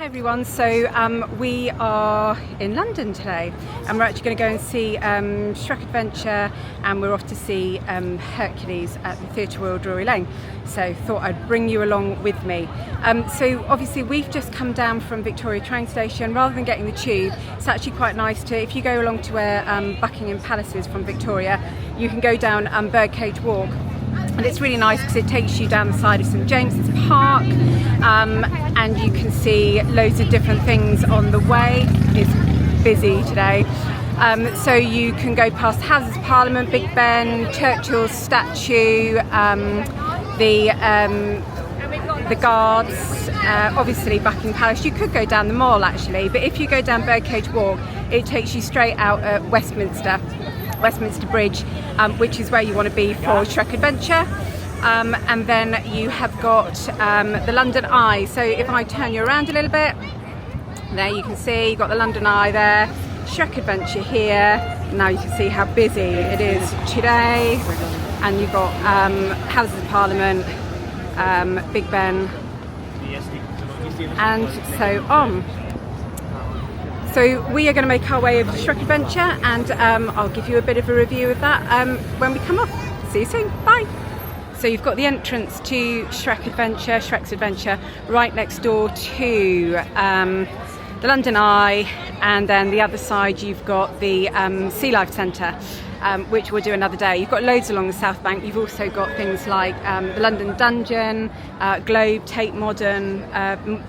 Hey everyone, so we are in London today and we're actually going to go and see Shrek Adventure, and we're off to see Hercules at the Theatre Royal Drury Lane. So thought I'd bring you along with me. So obviously we've just come down from Victoria train station. Rather than getting the tube, it's actually quite nice to, if you go along to where Buckingham Palace is from Victoria, you can go down Birdcage Walk. And it's really nice because it takes you down the side of St James's Park, and you can see loads of different things on the way. It's busy today. So you can go past Houses of Parliament, Big Ben, Churchill's statue, the Guards, obviously Buckingham Palace. You could go down the Mall actually, but if you go down Birdcage Walk, it takes you straight out at Westminster Bridge, which is where you want to be for Shrek Adventure. And then you have got the London Eye. So if I turn you around a little bit, there you can see you've got the London Eye there, Shrek Adventure here. Now you can see how busy it is today. And you've got Houses of Parliament, Big Ben, and so on. So we are going to make our way over to Shrek Adventure, and I'll give you a bit of a review of that when we come off. See you soon, bye! So you've got the entrance to Shrek's Adventure, right next door to the London Eye, and then the other side you've got the Sea Life Centre, which we'll do another day. You've got loads along the South Bank. You've also got things like the London Dungeon, Globe, Tate Modern,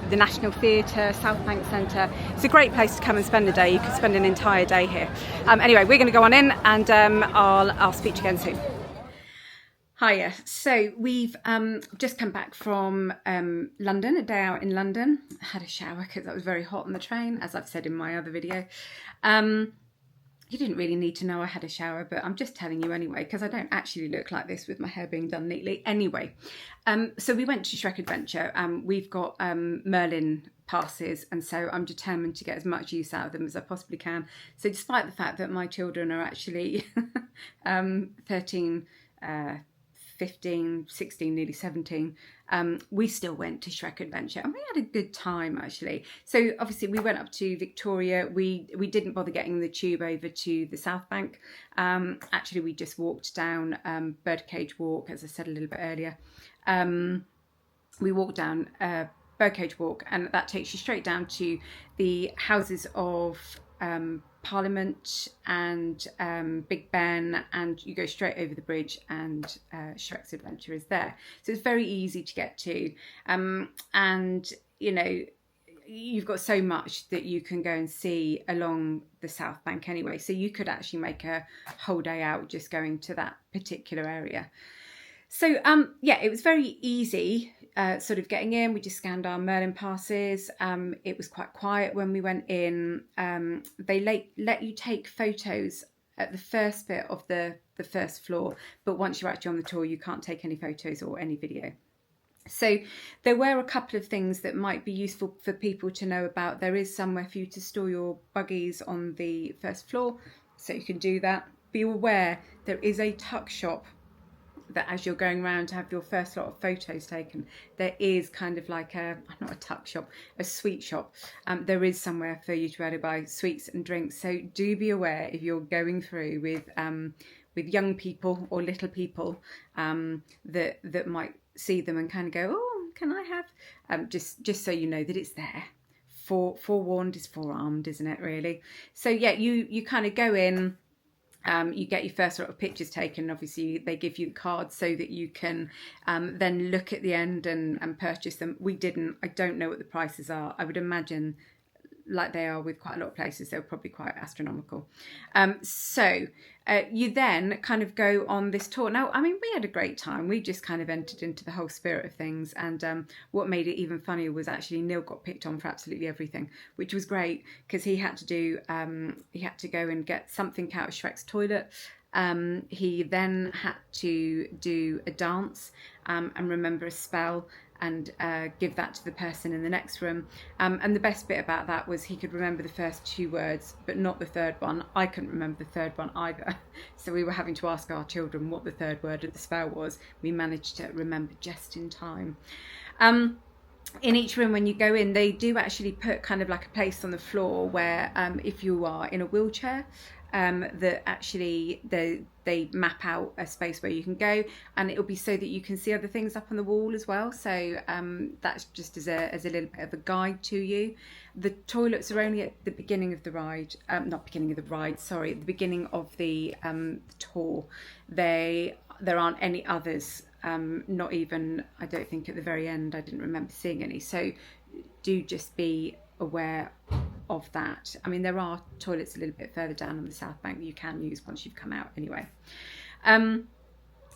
the National Theatre, South Bank Centre. It's a great place to come and spend a day. You could spend an entire day here. Anyway, we're going to go on in, and I'll speak to you again soon. Hiya. So we've just come back from London, a day out in London. I had a shower because I was very hot on the train, as I've said in my other video. You didn't really need to know I had a shower, but I'm just telling you anyway, because I don't actually look like this with my hair being done neatly. Anyway, so we went to Shrek Adventure. We've got Merlin passes, and so I'm determined to get as much use out of them as I possibly can. So despite the fact that my children are actually 13, 15, 16, nearly 17, we still went to Shrek Adventure, and we had a good time actually. So obviously we went up to Victoria. We didn't bother getting the tube over to the South Bank. Actually we just walked down Birdcage Walk, as I said a little bit earlier. We walked down Birdcage Walk, and that takes you straight down to the Houses of Parliament and Big Ben, and you go straight over the bridge, and Shrek's Adventure is there. So it's very easy to get to, and you know, you've got so much that you can go and see along the South Bank anyway, so you could actually make a whole day out just going to that particular area. So yeah, it was very easy sort of getting in. We just scanned our Merlin passes. It was quite quiet when we went in. They let you take photos at the first bit of the first floor, but once you're actually on the tour, you can't take any photos or any video. So there were a couple of things that might be useful for people to know about. There is somewhere for you to store your buggies on the first floor, so you can do that. Be aware there is a tuck shop that as you're going around to have your first lot of photos taken, there is kind of like not a tuck shop, a sweet shop. There is somewhere for you to be able to buy sweets and drinks. So do be aware if you're going through with young people or little people that might see them and kind of go, oh, can I have? Just so you know that it's there. Forewarned is forearmed, isn't it, really? So yeah, you kind of go in. You get your first sort of pictures taken. Obviously they give you the cards so that you can then look at the end and purchase them. We didn't. I don't know what the prices are. I would imagine, like they are with quite a lot of places, they're probably quite astronomical. So you then kind of go on this tour. Now, I mean, we had a great time. We just kind of entered into the whole spirit of things. And what made it even funnier was actually Neil got picked on for absolutely everything, which was great because he had to go and get something out of Shrek's toilet. He then had to do a dance and remember a spell and give that to the person in the next room. And the best bit about that was he could remember the first two words, but not the third one. I couldn't remember the third one either. So we were having to ask our children what the third word of the spell was. We managed to remember just in time. in each room when you go in, they do actually put kind of like a place on the floor where if you are in a wheelchair, that actually they map out a space where you can go, and it'll be so that you can see other things up on the wall as well. So that's just as a little bit of a guide to you. The toilets are only at the beginning of the ride, not beginning of the ride, sorry, at the beginning of the tour. There aren't any others. Not even, I don't think at the very end, I didn't remember seeing any. So do just be aware of that. I mean, there are toilets a little bit further down on the South Bank that you can use once you've come out anyway.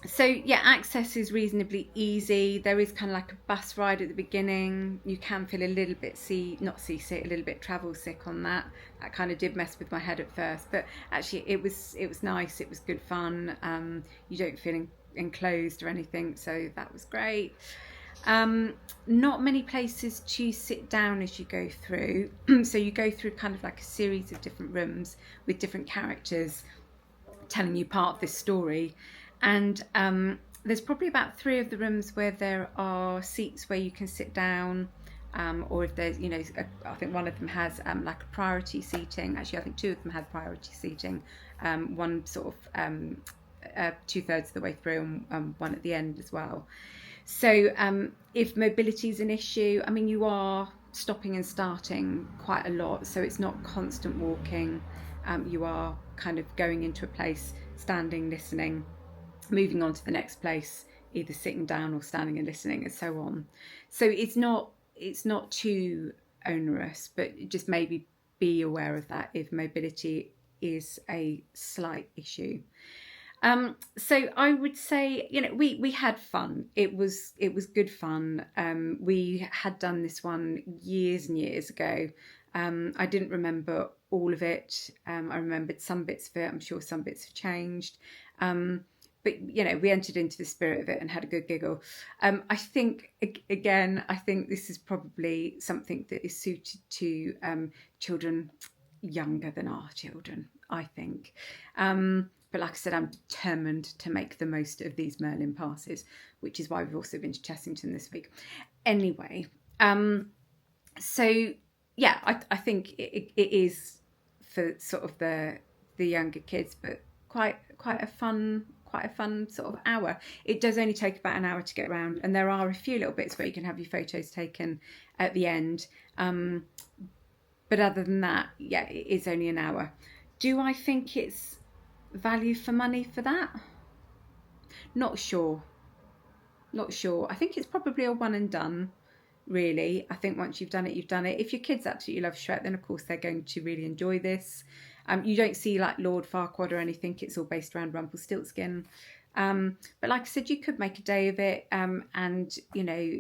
So yeah, access is reasonably easy. There is kind of like a bus ride at the beginning. You can feel a little bit not seasick, a little bit travel sick on that. That kind of did mess with my head at first, but actually it was nice. It was good fun. You don't feel enclosed or anything, so that was great. Not many places to sit down as you go through. So you go through kind of like a series of different rooms with different characters telling you part of this story. And there's probably about 3 of the rooms where there are seats where you can sit down, or if there's, you know, I think one of them has like a priority seating. Actually, I think 2 of them had priority seating. One sort of 2/3 of the way through, and one at the end as well. So if mobility is an issue, I mean, you are stopping and starting quite a lot, so it's not constant walking. You are kind of going into a place, standing, listening, moving on to the next place, either sitting down or standing and listening, and so on. So it's not too onerous, but just maybe be aware of that if mobility is a slight issue. So I would say, you know, we had fun. It was good fun. We had done this one years and years ago. I didn't remember all of it. I remembered some bits of it. I'm sure some bits have changed. But, you know, we entered into the spirit of it and had a good giggle. I think, again, I think this is probably something that is suited to children younger than our children, I think. But like I said, I'm determined to make the most of these Merlin passes, which is why we've also been to Chessington this week. Anyway, so yeah, I think it is for sort of the younger kids, but quite a fun sort of hour. It does only take about an hour to get around, and there are a few little bits where you can have your photos taken at the end. But other than that, yeah, it is only an hour. Do I think it's value for money for that? Not sure. I think it's probably a one and done, really. I think once you've done it, you've done it. If your kids absolutely love Shrek, then of course they're going to really enjoy this. You don't see like Lord Farquaad or anything. It's all based around Rumpelstiltskin. But like I said, you could make a day of it, and, you know,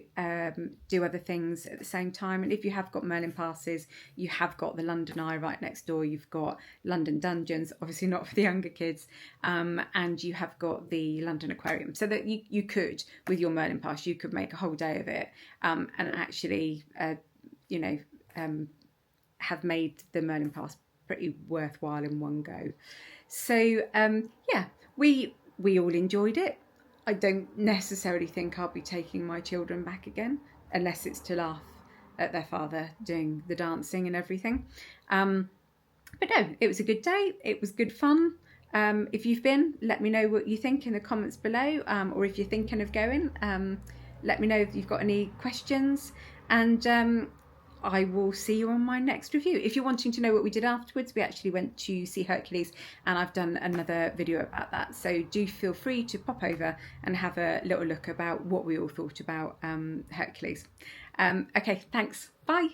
do other things at the same time. And if you have got Merlin passes, you have got the London Eye right next door. You've got London Dungeons, obviously not for the younger kids. And you have got the London Aquarium. So that you could, with your Merlin pass, you could make a whole day of it, and actually, you know, have made the Merlin pass pretty worthwhile in one go. So yeah, we all enjoyed it. I don't necessarily think I'll be taking my children back again, unless it's to laugh at their father doing the dancing and everything. But no, it was a good day. It was good fun. If you've been, let me know what you think in the comments below, or if you're thinking of going, let me know if you've got any questions, and I will see you on my next review. If you're wanting to know what we did afterwards, we actually went to see Hercules, and I've done another video about that. So do feel free to pop over and have a little look about what we all thought about Hercules. Okay, thanks. Bye.